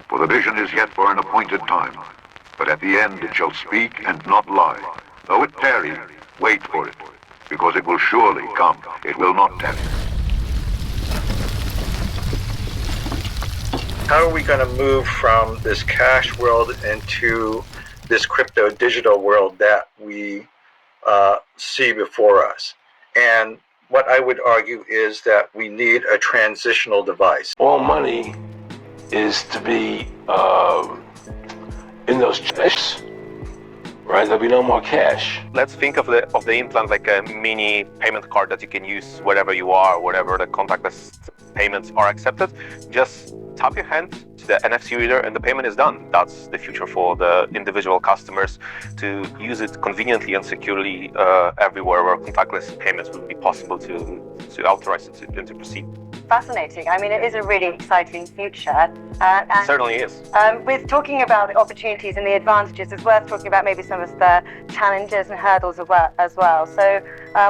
For the vision is yet for an appointed time, but at the end it shall speak and not lie. Though it tarry, wait for it, because it will surely come. It will not tarry. How are we going to move from this cash world into this crypto digital world that we see before us? And what I would argue is that we need a transitional device. All money is to be in those chips, right? There'll be no more cash. Let's think of the implant like a mini payment card that you can use wherever you are, wherever the contactless payments are accepted. Just tap your hand to the NFC reader and the payment is done. That's the future for the individual customers, to use it conveniently and securely everywhere where contactless payments will be possible to authorize it and to proceed. Fascinating. I mean, it is a really exciting future. It certainly is. With talking about the opportunities and the advantages, it's worth talking about maybe some of the challenges and hurdles as well. So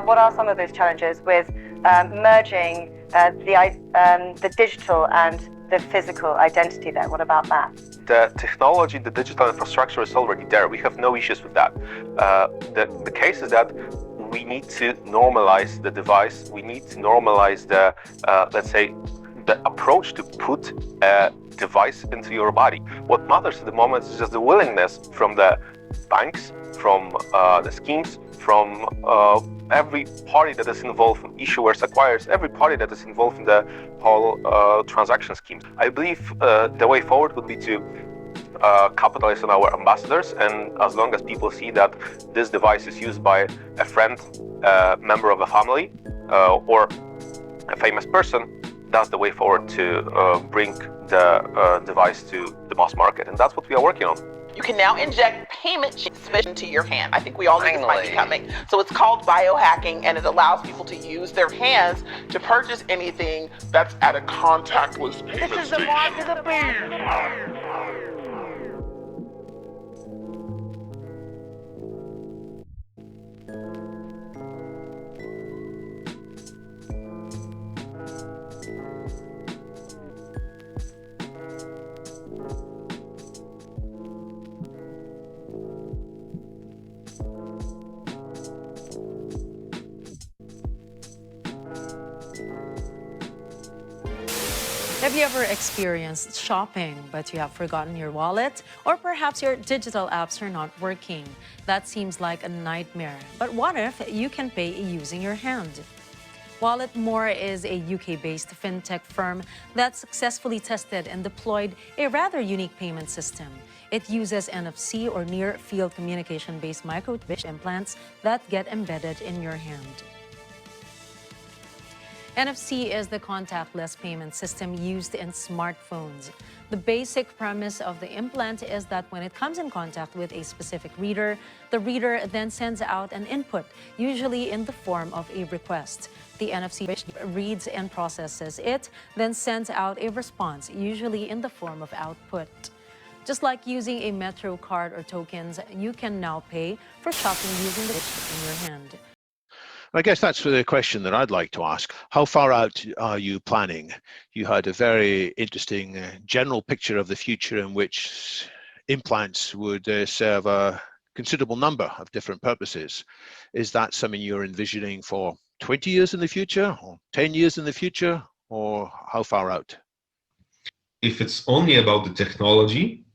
what are some of those challenges with merging the digital and the physical identity there? What about that? The technology, the digital infrastructure is already there. We have no issues with that. The case is that we need to normalize the device. We need to normalize the, let's say, the approach to put a device into your body. What matters at the moment is just the willingness from the banks, from the schemes, from every party that is involved, from issuers, acquirers, every party that is involved in the whole transaction schemes. I believe the way forward would be to capitalize on our ambassadors, and as long as people see that this device is used by a friend, a member of a family, or a famous person, that's the way forward to bring the device to the mass market, and that's what we are working on. You can now inject payment chips into your hand. I think we all knew this might be coming. So it's called biohacking, and it allows people to use their hands to purchase anything that's at a contactless payment This is the mark of the beast. Have you ever experienced shopping, but you have forgotten your wallet? Or perhaps your digital apps are not working? That seems like a nightmare. But what if you can pay using your hand? Wallet.more is a UK-based fintech firm that successfully tested and deployed a rather unique payment system. It uses NFC or near-field communication-based microchip implants that get embedded in your hand. NFC is the contactless payment system used in smartphones. The basic premise of the implant is that when it comes in contact with a specific reader, the reader then sends out an input, usually in the form of a request. The NFC reads and processes it, then sends out a response, usually in the form of output. Just like using a Metro card or tokens, you can now pay for shopping using the chip in your hand. I guess that's the question that I'd like to ask. How far out are you planning? You had a very interesting general picture of the future in which implants would serve a considerable number of different purposes. Is that something you're envisioning for 20 years in the future, or 10 years in the future, or how far out? If it's only about the technology,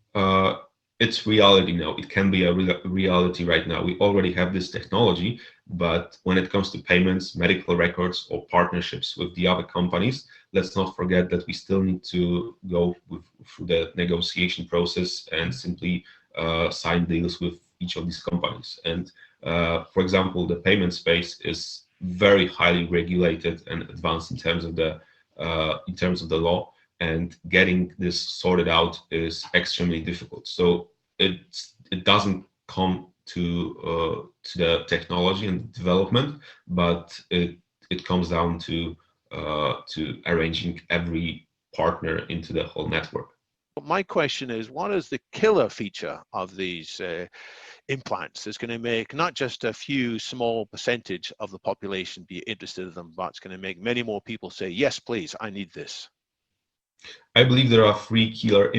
it's reality now. It can be a reality right now. We already have this technology, but when it comes to payments, medical records, or partnerships with the other companies, let's not forget that we still need to go through the negotiation process and simply sign deals with each of these companies. And for example, the payment space is very highly regulated and advanced in terms of the law. And getting this sorted out is extremely difficult. So it doesn't come to the technology and development, but it comes down to arranging every partner into the whole network. My question is, what is the killer feature of these implants that's going to make not just a few small percentage of the population be interested in them, but it's going to make many more people say, yes, please, I need this? I believe there are three killer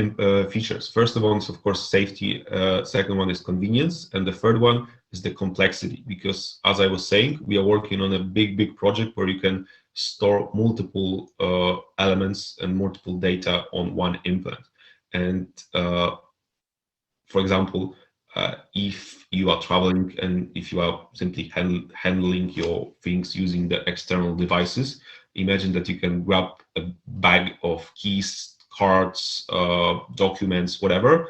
features. First of all is, of course, safety. Second one is convenience. And the third one is the complexity. Because, as I was saying, we are working on a big project where you can store multiple elements and multiple data on one implant. And for example, if you are traveling and if you are simply handling your things using the external devices, imagine that you can grab a bag of keys, cards, documents, whatever,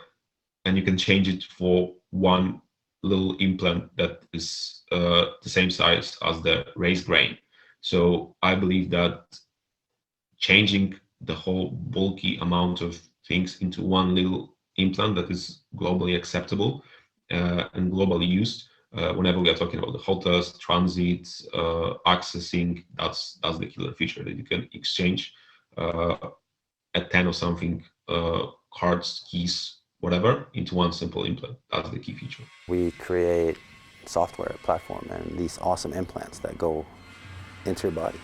and you can change it for one little implant that is the same size as the raised grain. So I believe that changing the whole bulky amount of things into one little implant that is globally acceptable and globally used. Whenever we are talking about the hotels, transit, accessing, that's the killer feature, that you can exchange a 10 or something cards, keys, whatever, into one simple implant. That's the key feature. We create software platform and these awesome implants that go into your body.